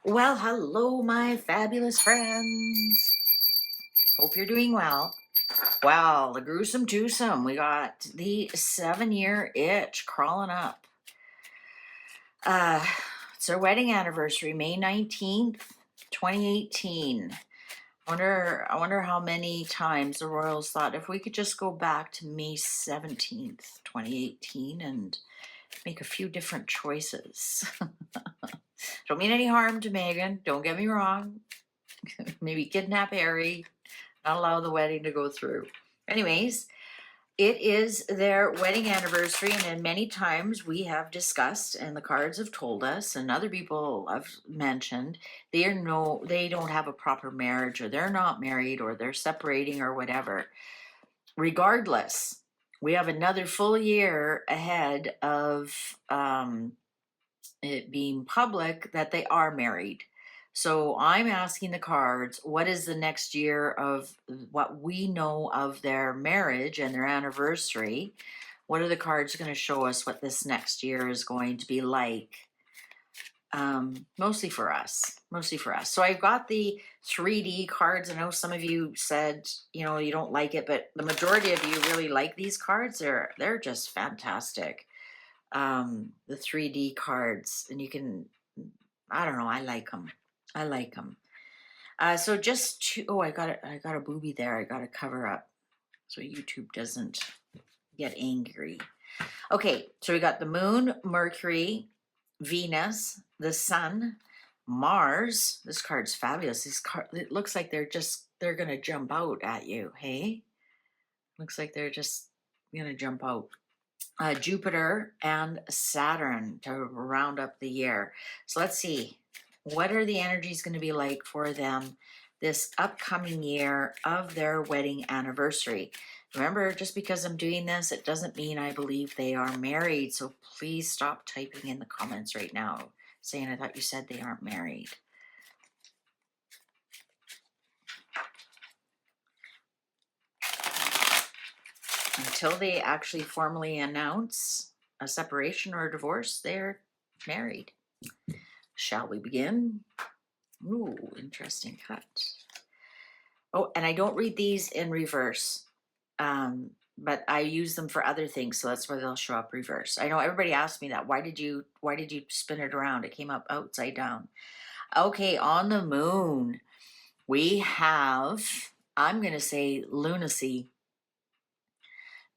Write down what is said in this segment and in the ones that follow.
Well, hello, my fabulous friends. Hope you're doing well. Well, the gruesome twosome. We got the 7-year itch crawling up. Uh, it's our wedding anniversary, May 19th, 2018. I wonder how many times the royals thought if we could just go back to May 17th, 2018 and make a few different choices. Don't mean any harm to Meghan, don't get me wrong. Maybe kidnap Harry, not allow the wedding to go through. Anyways, it is their wedding anniversary, and many times we have discussed, and the cards have told us, and other people have mentioned, they don't have a proper marriage, or they're not married, or they're separating, or whatever. Regardless, we have another full year ahead of it being public that they are married. So I'm asking the cards, what is the next year of what we know of their marriage and their anniversary? What are the cards going to show us what this next year is going to be like? Mostly for us. So I've got the 3D cards. I know some of you said, you don't like it, but the majority of you really like these cards. They're just fantastic. The 3D cards, and you can, I don't know, I like them. So just to, I got a booby there. I got to cover up so YouTube doesn't get angry. Okay, so we got the moon, Mercury, Venus, the sun, Mars. This card's fabulous. It looks like they're gonna jump out at you. Hey, looks like they're just gonna jump out. Jupiter and Saturn to round up the year. So let's see, what are the energies going to be like for them this upcoming year of their wedding anniversary? Remember, just because I'm doing this, it doesn't mean I believe they are married. So please stop typing in the comments right now saying I thought you said they aren't married. Until they actually formally announce a separation or a divorce, they're married. Shall we begin? Ooh, interesting cut. Oh, and I don't read these in reverse, but I use them for other things, so that's why they'll show up reverse. I know everybody asked me that. Why did you spin it around? It came up upside down. Okay, on the moon, we have, I'm going to say, lunacy.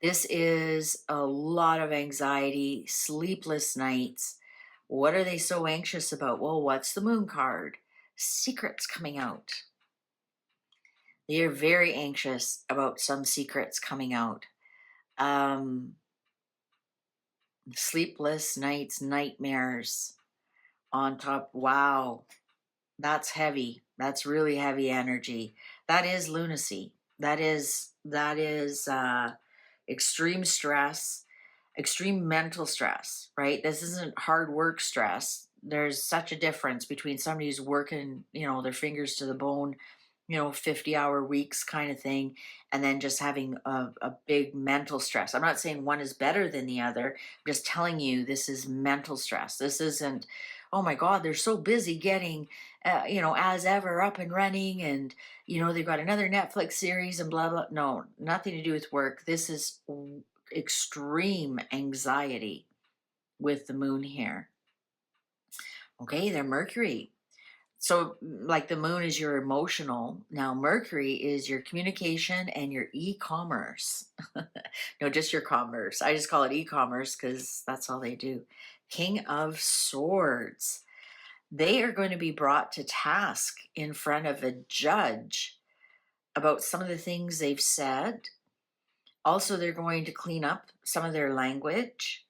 This is a lot of anxiety, sleepless nights. What are they so anxious about? Well, what's the moon card? Secrets coming out. They are very anxious about some secrets coming out. Sleepless nights, nightmares on top. Wow, that's heavy. That's really heavy energy. That is lunacy. That is extreme stress, extreme mental stress, right? This isn't hard work stress. There's such a difference between somebody who's working, their fingers to the bone, 50-hour weeks kind of thing, and then just having a big mental stress. I'm not saying one is better than the other. I'm just telling you this is mental stress. This isn't, oh my God, they're so busy getting, as ever up and running, and, they've got another Netflix series and blah, blah. No, nothing to do with work. This is extreme anxiety with the moon here. Okay, they're Mercury. So like the moon is your emotional. Now Mercury is your communication and your e-commerce. No, just your commerce. I just call it e-commerce because that's all they do. King of Swords. They are going to be brought to task in front of a judge about some of the things they've said. Also, they're going to clean up some of their language.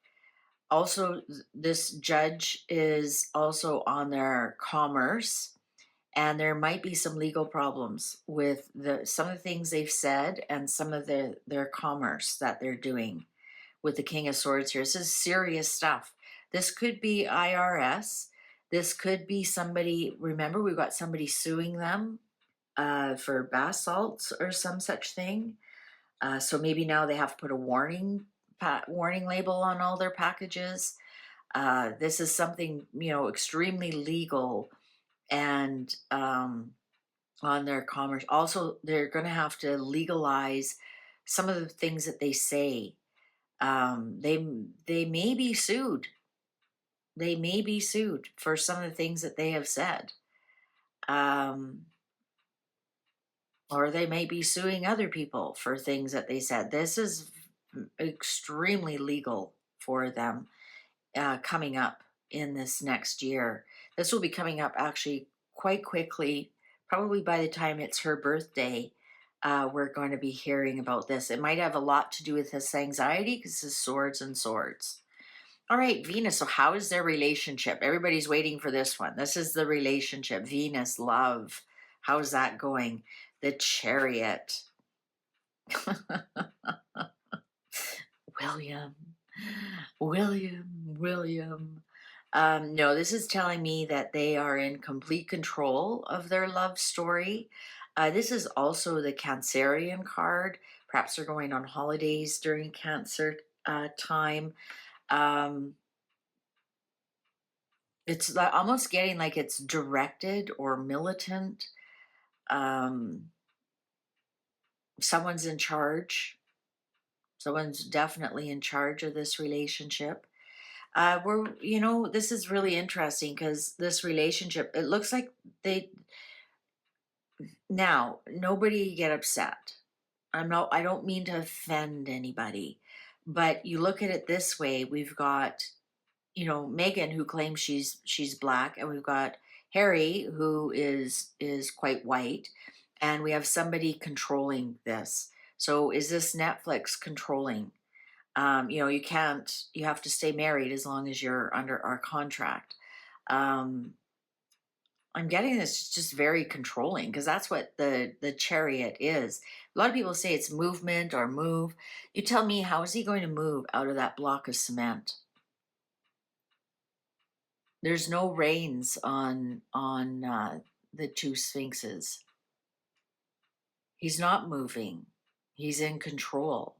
Also, this judge is also on their commerce, and there might be some legal problems with some of the things they've said and some of their commerce that they're doing with the King of Swords here. This is serious stuff. This could be IRS. This could be somebody, remember, we've got somebody suing them for bath salts or some such thing. So maybe now they have to put a warning label on all their packages. This is something, extremely legal and on their commerce. Also, they're going to have to legalize some of the things that they say. They may be sued. They may be sued for some of the things that they have said. Or they may be suing other people for things that they said. This is extremely legal for them coming up in this next year. This will be coming up actually quite quickly, probably by the time it's her birthday. We're going to be hearing about this. It might have a lot to do with this anxiety because it's swords and swords. All right, Venus. So, how is their relationship? Everybody's waiting for this one. This is the relationship. Venus, love. How's that going? The Chariot. William. William. No, this is telling me that they are in complete control of their love story. This is also the Cancerian card. Perhaps they're going on holidays during Cancer time. It's almost getting like it's directed or militant. Someone's in charge. Someone's definitely in charge of this relationship. This is really interesting because this relationship, it looks like now, nobody get upset. I don't mean to offend anybody, but you look at it this way, we've got, Meghan who claims she's black, and we've got Harry who is quite white, and we have somebody controlling this. So is this Netflix controlling? You have to stay married as long as you're under our contract. I'm getting this just very controlling because that's what the Chariot is. A lot of people say it's movement or move. You tell me, how is he going to move out of that block of cement? There's no reins on the two sphinxes. He's not moving. He's in control.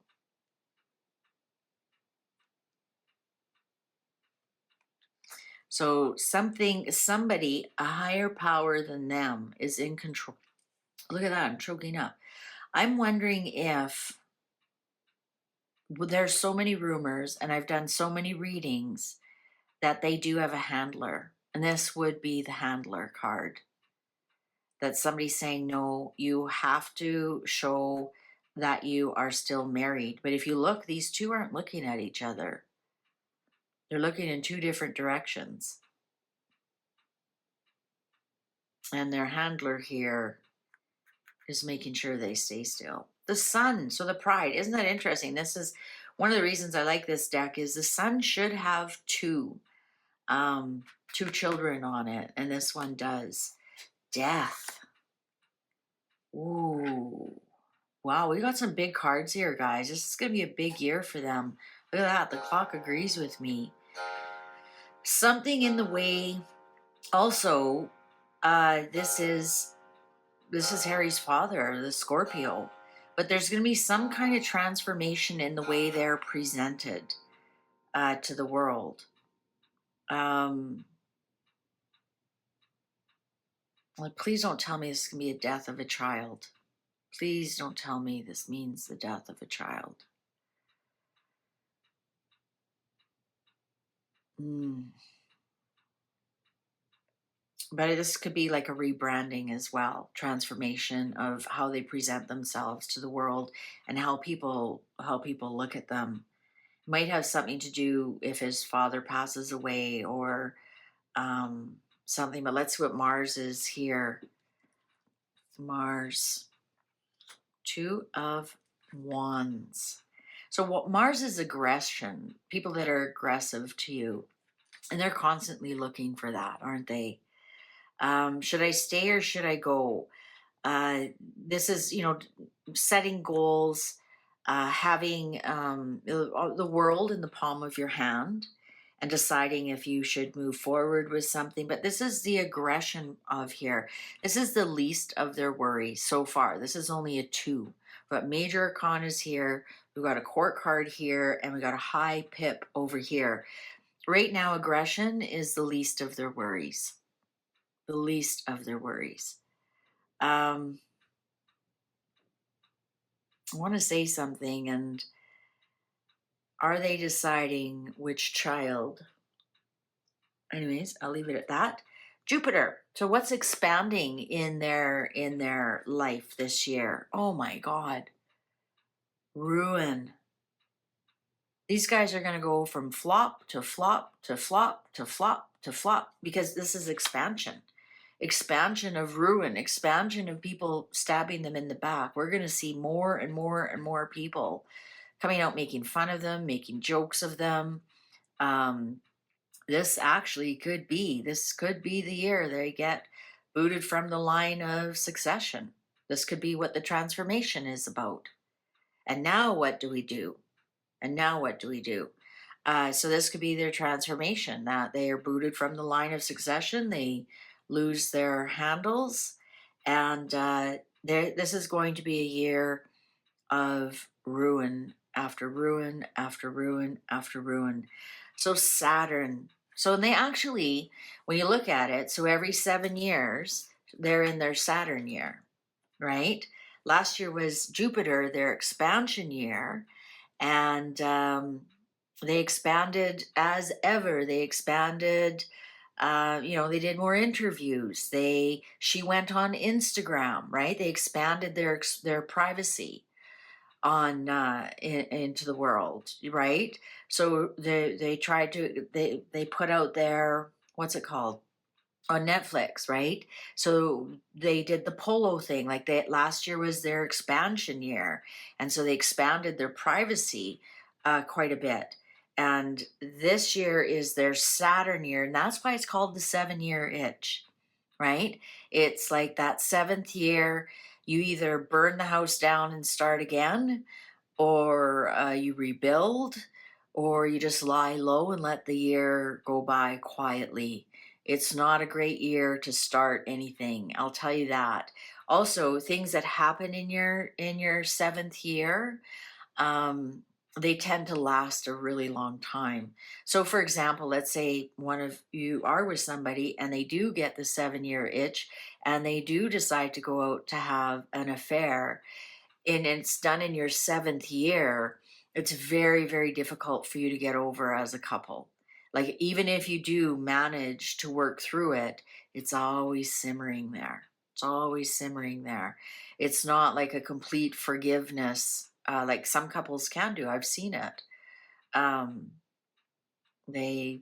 So somebody, a higher power than them, is in control. Look at that, I'm choking up. I'm wondering if there's so many rumors, and I've done so many readings, that they do have a handler. And this would be the handler card. That somebody's saying, no, you have to show that you are still married. But if you look, these two aren't looking at each other. They're looking in two different directions. And their handler here is making sure they stay still. The sun, so the pride. Isn't that interesting? This is one of the reasons I like this deck, is the sun should have two children on it, and this one does. Death. Ooh. Wow, we got some big cards here, guys. This is going to be a big year for them. Look at that. The clock agrees with me. Something in the way. Also, this is Harry's father, the Scorpio. But there's going to be some kind of transformation in the way they're presented to the world. Please don't tell me this can be a death of a child. Please don't tell me this means the death of a child. But this could be like a rebranding as well, transformation of how they present themselves to the world and how people look at them. Might have something to do if his father passes away or something. But let's see what Mars is here. Mars, Two of Wands. So what Mars is aggression, people that are aggressive to you, and they're constantly looking for that, aren't they? Should I stay or should I go? This is, setting goals, having the world in the palm of your hand and deciding if you should move forward with something. But this is the aggression of here. This is the least of their worries so far. This is only a 2. But major arcana is here. We've got a court card here, and we got a high pip over here. Right now, aggression is the least of their worries. the least of their worries. I want to say something, and are they deciding which child? Anyways, I'll leave it at that. Jupiter. So what's expanding in their life this year? Oh my God. Ruin. These guys are going to go from flop to flop to flop to flop to flop, because this is expansion. Expansion of ruin, expansion of people stabbing them in the back. We're going to see more and more and more people coming out, making fun of them, making jokes of them. This could be the year they get booted from the line of succession. This could be what the transformation is about. And now what do we do? So this could be their transformation, that they are booted from the line of succession. They lose their handles. And this is going to be a year of ruin after ruin after ruin after ruin. So Saturn. So they actually, when you look at it, so every 7 years, they're in their Saturn year, right? Last year was Jupiter, their expansion year. And they expanded as ever. They expanded. They did more interviews. She went on Instagram, right? They expanded their privacy on into the world, right? So they tried to they put out their, what's it called, on Netflix, right? So they did the polo thing, like last year was their expansion year, and so they expanded their privacy quite a bit. And this year is their Saturn year, and that's why it's called the 7-year itch, right? It's like that 7th year, you either burn the house down and start again, or you rebuild, or you just lie low and let the year go by quietly. It's not a great year to start anything, I'll tell you that. Also, things that happen in your 7th year, they tend to last a really long time. So for example, let's say one of you are with somebody and they do get the 7-year itch, and they do decide to go out to have an affair, and it's done in your 7th year. It's very, very difficult for you to get over as a couple. Like, even if you do manage to work through it, it's always simmering there. It's always simmering there. It's not like a complete forgiveness, like some couples can do. I've seen it. They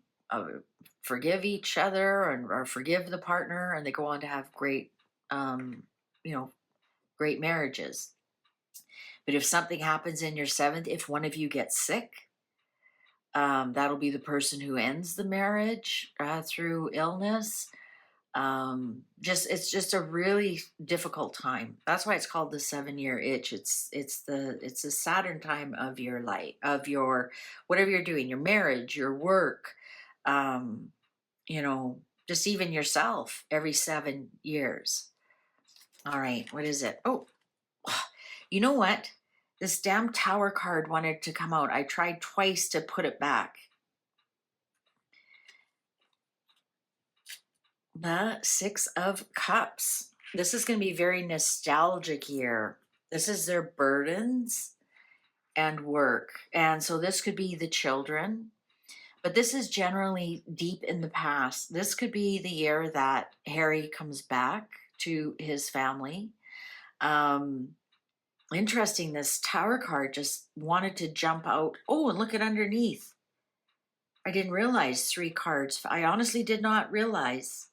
forgive each other, or forgive the partner, and they go on to have great, great marriages. But if something happens in your 7th, if one of you gets sick, that'll be the person who ends the marriage through illness. It's just a really difficult time. That's why it's called the 7-year itch. It's the Saturn time of your life, of your whatever you're doing, your marriage, your work, just even yourself every 7 years. All right, what is it? Oh, you know what? This damn Tower card wanted to come out. I tried twice to put it back. The 6 of Cups. This is going to be a very nostalgic year. This is their burdens and work. And so this could be the children, but this is generally deep in the past. This could be the year that Harry comes back to his family. Interesting, this Tower card just wanted to jump out. Oh, and look at underneath. I didn't realize 3 cards. I honestly did not realize.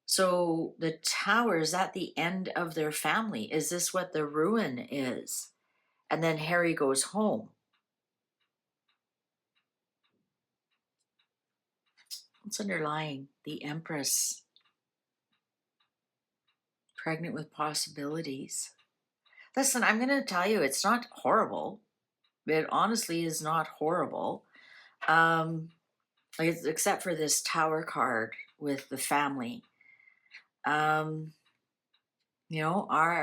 So the Tower is at the end of their family. Is this what the ruin is? And then Harry goes home. What's underlying? The Empress. Pregnant with possibilities. Listen, I'm going to tell you, it's not horrible. It honestly is not horrible. Except for this Tower card with the family. Are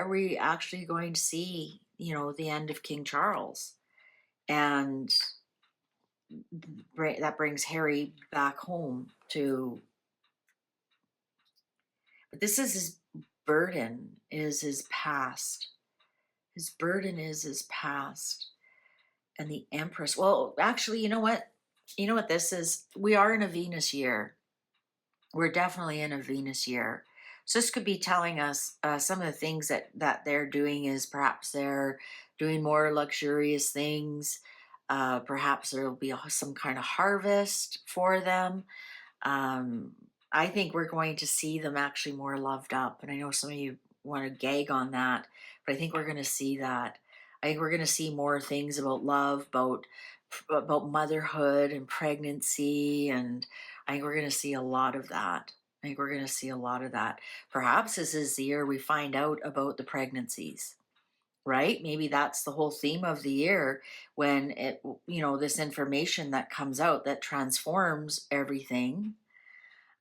we actually going to see, the end of King Charles? And that brings Harry back home to But this is his burden, is his past. His burden is his past. And the Empress. Well, actually, you know what? You know what this is? We are in a Venus year. We're definitely in a Venus year. So this could be telling us some of the things that they're doing is perhaps they're doing more luxurious things. Perhaps there will be some kind of harvest for them. um, I think we're going to see them actually more loved up. And I know some of you want to gag on that, but I think we're going to see that. I think we're going to see more things about love, about motherhood and pregnancy, and I think we're going to see a lot of that. I think we're going to see a lot of that. Perhaps this is the year we find out about the pregnancies, right? Maybe that's the whole theme of the year, when it, this information that comes out that transforms everything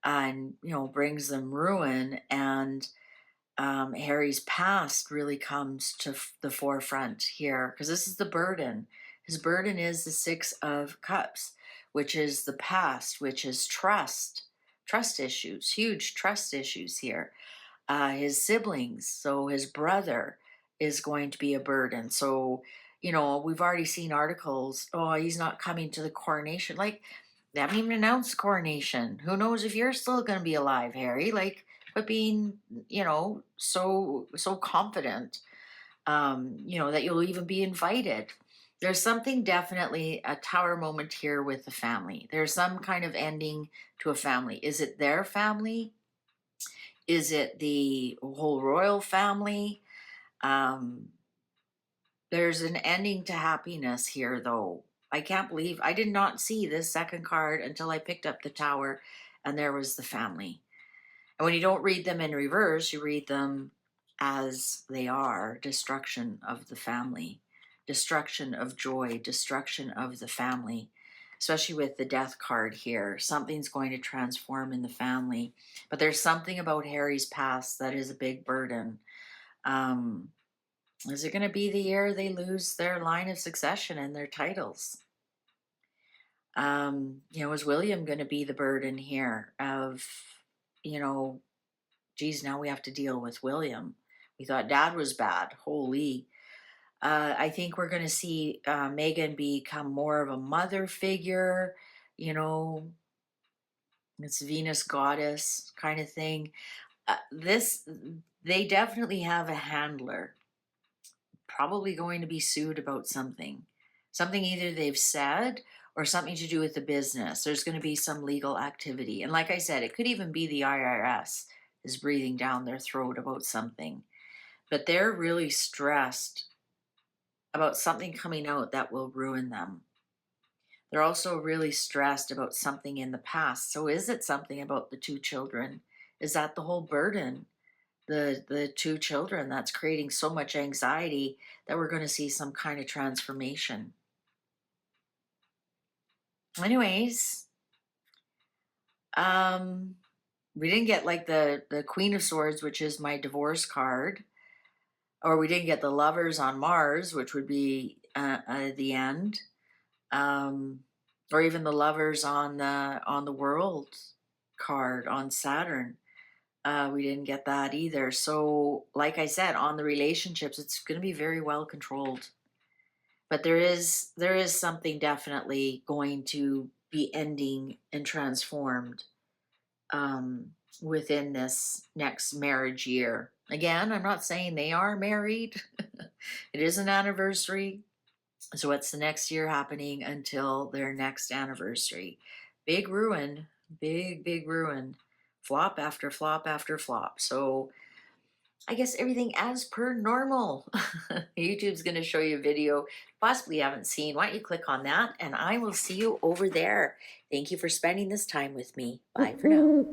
and, brings them ruin. And Harry's past really comes to the forefront here, because this is the burden. His burden is the Six of Cups, which is the past, which is trust issues, huge trust issues here. His siblings, so his brother is going to be a burden. So, we've already seen articles, oh, he's not coming to the coronation. Like, they haven't even announced the coronation. Who knows if you're still going to be alive, Harry? Like, but being, so confident, that you'll even be invited. There's something, definitely a tower moment here with the family. There's some kind of ending to a family. Is it their family? Is it the whole royal family? Um, there's an ending to happiness here, though. I can't believe I did not see this second card until I picked up the tower, and there was the family. And when you don't read them in reverse, you read them as they are: destruction of the family, destruction of joy, destruction of the family. Especially with the death card here, something's going to transform in the family. But there's something about Harry's past that is a big burden. Um, is it going to be the year they lose their line of succession and their titles? Is William going to be the burden here of, geez, now we have to deal with William. We thought Dad was bad. Holy. I think we're going to see Meghan become more of a mother figure, it's Venus goddess kind of thing. They definitely have a handler, probably going to be sued about something either they've said or something to do with the business. There's going to be some legal activity. And like I said, it could even be the IRS is breathing down their throat about something. But they're really stressed about something coming out that will ruin them. They're also really stressed about something in the past. So is it something about the two children? Is that the whole burden? The two children that's creating so much anxiety that we're going to see some kind of transformation. Anyways, we didn't get like the Queen of Swords, which is my divorce card, or we didn't get the Lovers on Mars, which would be the end, or even the Lovers on the World card on Saturn. We didn't get that either. So, like I said, on the relationships, it's going to be very well controlled. But there is something definitely going to be ending and transformed within this next marriage year. Again, I'm not saying they are married. It is an anniversary. So what's the next year happening until their next anniversary? Big ruin, big ruin. Flop after flop after flop. So I guess everything as per normal. YouTube's going to show you a video possibly you haven't seen. Why don't you click on that, and I will see you over there. Thank you for spending this time with me. Bye for now.